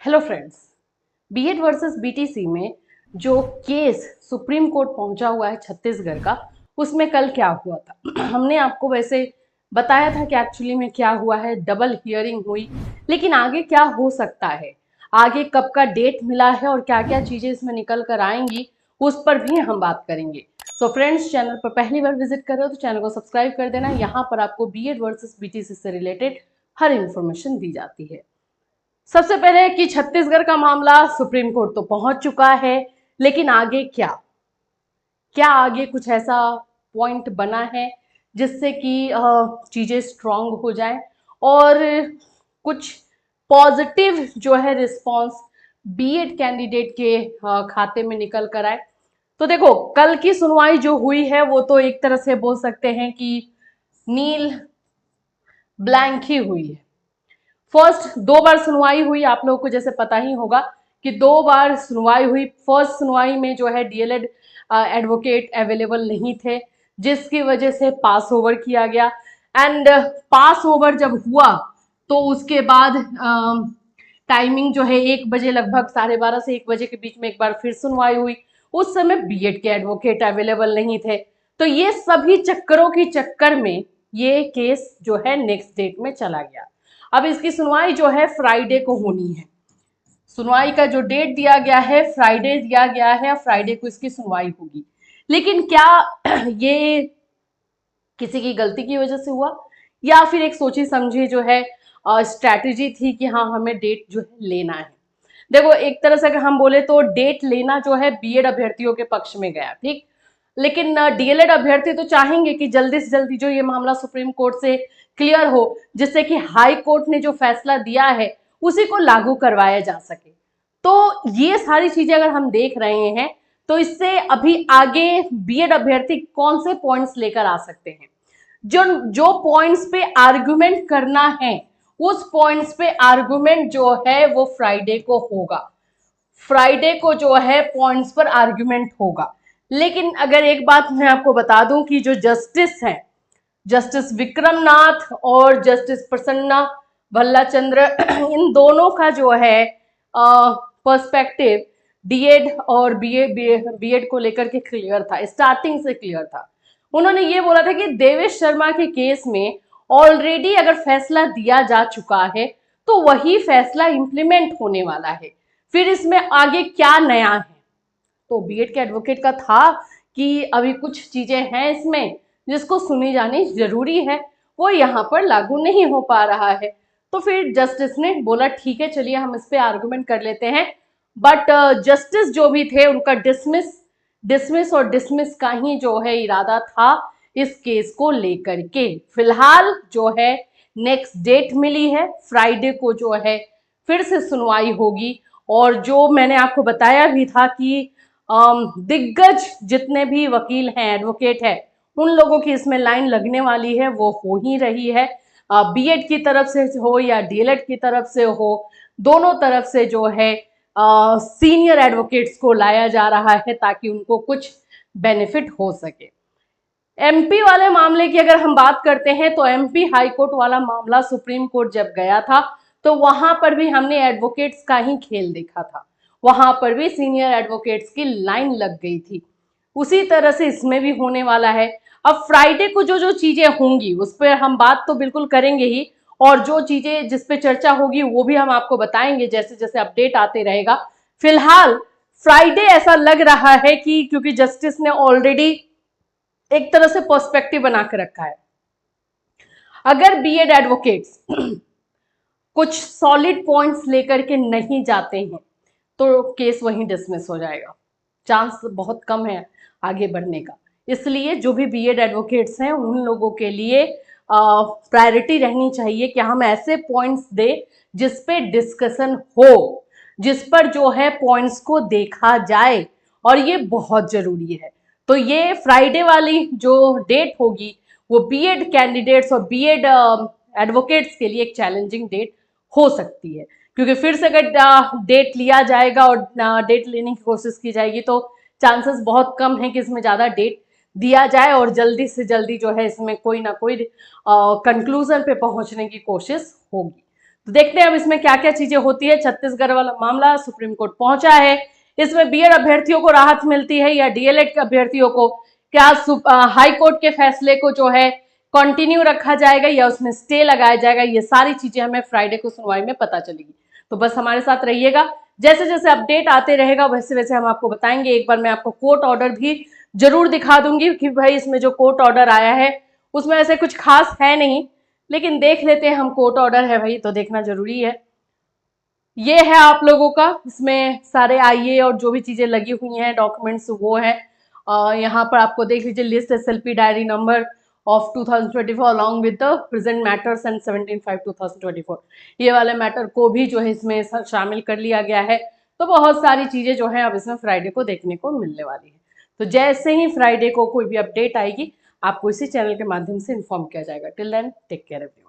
Hello friends, BEd versus BTC में जो case supreme court पहुंचा हुआ है छत्तीसगढ़ का, उसमें कल क्या हुआ था हमने आपको वैसे बताया था कि एक्चुअली में क्या हुआ है। डबल हियरिंग हुई, लेकिन आगे क्या हो सकता है, आगे कब का डेट मिला है और क्या क्या चीजें इसमें निकल कर आएंगी, उस पर भी हम बात करेंगे। सो फ्रेंड्स, चैनल पर पहली बार विजिट कर रहे हो तो चैनल को सब्सक्राइब कर देना। यहाँ पर आपको बीएड वर्सेस बीटीसी से रिलेटेड हर इंफॉर्मेशन दी जाती है। सबसे पहले कि छत्तीसगढ़ का मामला सुप्रीम कोर्ट तो पहुंच चुका है, लेकिन आगे क्या क्या आगे कुछ ऐसा पॉइंट बना है जिससे कि चीजें स्ट्रांग हो जाए और कुछ पॉजिटिव जो है रिस्पांस बीएड कैंडिडेट के खाते में निकल कर आए। तो देखो, कल की सुनवाई जो हुई है वो तो एक तरह से बोल सकते हैं कि नील ब्लैंक ही हुई है। फर्स्ट 2 बार सुनवाई हुई, आप लोगों को जैसे पता ही होगा कि 2 बार सुनवाई हुई। फर्स्ट सुनवाई में जो है डीएलएड एडवोकेट अवेलेबल नहीं थे, जिसकी वजह से पास ओवर किया गया। एंड पास ओवर जब हुआ तो उसके बाद टाइमिंग जो है 1 बजे, लगभग 12:30 से 1 बजे के बीच में एक बार फिर सुनवाई हुई। उस समय बीएड के एडवोकेट अवेलेबल नहीं थे। तो ये सभी चक्करों की चक्कर में ये केस जो है नेक्स्ट डेट में चला गया। अब इसकी सुनवाई जो है फ्राइडे को होनी है। सुनवाई का जो डेट दिया गया है फ्राइडे दिया गया है, फ्राइडे को इसकी सुनवाई होगी। लेकिन क्या ये किसी की गलती की वजह से हुआ या फिर एक सोची समझी जो है स्ट्रैटेजी थी कि हाँ हमें डेट जो है लेना है। देखो, एक तरह से अगर हम बोले तो डेट लेना जो है बीएड अभ्यर्थियों के पक्ष में गया, ठीक। लेकिन डीएलएड अभ्यर्थी तो चाहेंगे कि जल्दी से जल्दी जो ये मामला सुप्रीम कोर्ट से क्लियर हो, जिससे कि हाई कोर्ट ने जो फैसला दिया है उसी को लागू करवाया जा सके। तो ये सारी चीजें अगर हम देख रहे हैं तो इससे अभी आगे बीएड अभ्यर्थी कौन से पॉइंट्स लेकर आ सकते हैं। जो जो पॉइंट्स पे आर्गुमेंट करना है, उस पॉइंट्स पे आर्गुमेंट जो है वो फ्राइडे को होगा। फ्राइडे को जो है पॉइंट्स पर आर्गुमेंट होगा। लेकिन अगर एक बात मैं आपको बता दूं कि जो जस्टिस हैं, जस्टिस विक्रमनाथ और जस्टिस प्रसन्ना भल्लाचंद्र इन दोनों का जो है पर्सपेक्टिव डीएड और बीएड को लेकर के क्लियर था, स्टार्टिंग से क्लियर था। उन्होंने ये बोला था कि देवेश शर्मा के केस में ऑलरेडी अगर फैसला दिया जा चुका है तो वही फैसला इंप्लीमेंट होने वाला है, फिर इसमें आगे क्या नया है। तो बीएड के एडवोकेट का था कि अभी कुछ चीजें हैं इसमें जिसको सुनी जानी जरूरी है, वो यहाँ पर लागू नहीं हो पा रहा है। तो फिर जस्टिस ने बोला ठीक है, चलिए हम इस पे आर्गुमेंट कर लेते हैं। बट जस्टिस जो भी थे उनका डिसमिस का ही जो है इरादा था इस केस को लेकर के। फिलहाल जो है नेक्स्ट डेट मिली है, फ्राइडे को जो है फिर से सुनवाई होगी। और जो मैंने आपको बताया भी था कि दिग्गज जितने भी वकील हैं, एडवोकेट है, उन लोगों की इसमें लाइन लगने वाली है, वो हो ही रही है। बीएड की तरफ से हो या डीएलएड की तरफ से हो, दोनों तरफ से जो है सीनियर एडवोकेट्स को लाया जा रहा है ताकि उनको कुछ बेनिफिट हो सके। एमपी वाले मामले की अगर हम बात करते हैं तो एमपी हाई कोर्ट वाला मामला सुप्रीम कोर्ट जब गया था तो वहां पर भी हमने एडवोकेट्स का ही खेल देखा था। वहां पर भी सीनियर एडवोकेट्स की लाइन लग गई थी। उसी तरह से इसमें भी होने वाला है। अब फ्राइडे को जो जो चीजें होंगी उस पर हम बात तो बिल्कुल करेंगे ही, और जो चीजें जिस पे चर्चा होगी वो भी हम आपको बताएंगे जैसे जैसे अपडेट आते रहेगा। फिलहाल फ्राइडे ऐसा लग रहा है कि क्योंकि जस्टिस ने ऑलरेडी एक तरह से पर्सपेक्टिव बना के रखा है, अगर बीएड एडवोकेट्स कुछ सॉलिड पॉइंट्स लेकर के नहीं जाते हैं तो केस वहीं डिसमिस हो जाएगा, चांस बहुत कम है आगे बढ़ने का। इसलिए जो भी बीएड एडवोकेट्स हैं उन लोगों के लिए प्रायोरिटी रहनी चाहिए कि हम ऐसे पॉइंट्स दें जिस पे डिस्कशन हो, जिस पर जो है पॉइंट्स को देखा जाए, और ये बहुत जरूरी है। तो ये फ्राइडे वाली जो डेट होगी वो बीएड कैंडिडेट्स और बीएड एडवोकेट्स के लिए एक चैलेंजिंग डेट हो सकती है, क्योंकि फिर से अगर डेट लिया जाएगा और डेट लेने की कोशिश की जाएगी तो चांसेस बहुत कम है कि इसमें ज़्यादा डेट दिया जाए और जल्दी से जल्दी जो है इसमें कोई ना कोई कंक्लूजन पे पहुंचने की कोशिश होगी। तो देखते हैं अब इसमें क्या क्या चीजें होती है। छत्तीसगढ़ वाला मामला सुप्रीम कोर्ट पहुंचा है, इसमें बीएड अभ्यर्थियों को राहत मिलती है या डीएलएड के अभ्यर्थियों को, क्या हाई कोर्ट के फैसले को जो है कंटिन्यू रखा जाएगा या उसमें स्टे लगाया जाएगा, ये सारी चीजें हमें फ्राइडे को सुनवाई में पता चलेगी। तो बस हमारे साथ रहिएगा, जैसे जैसे अपडेट आते रहेगा वैसे वैसे हम आपको बताएंगे। एक बार मैं आपको कोर्ट ऑर्डर भी जरूर दिखा दूंगी कि भाई इसमें जो कोर्ट ऑर्डर आया है उसमें ऐसे कुछ खास है नहीं, लेकिन देख लेते हैं हम, कोर्ट ऑर्डर है भाई तो देखना जरूरी है। ये है आप लोगों का, इसमें सारे आईए और जो भी चीजें लगी हुई हैं डॉक्यूमेंट्स वो है। यहाँ पर आपको देख लीजिए list SLP diary number of 2024 along with the present matters and 17/5/2024, ये वाले मैटर को भी जो है इसमें शामिल कर लिया गया है। तो बहुत सारी चीजें जो है अब इसमें फ्राइडे को देखने को मिलने वाली है। तो जैसे ही फ्राइडे को कोई भी अपडेट आएगी आपको इसी चैनल के माध्यम से इन्फॉर्म किया जाएगा। Till then take care everyone.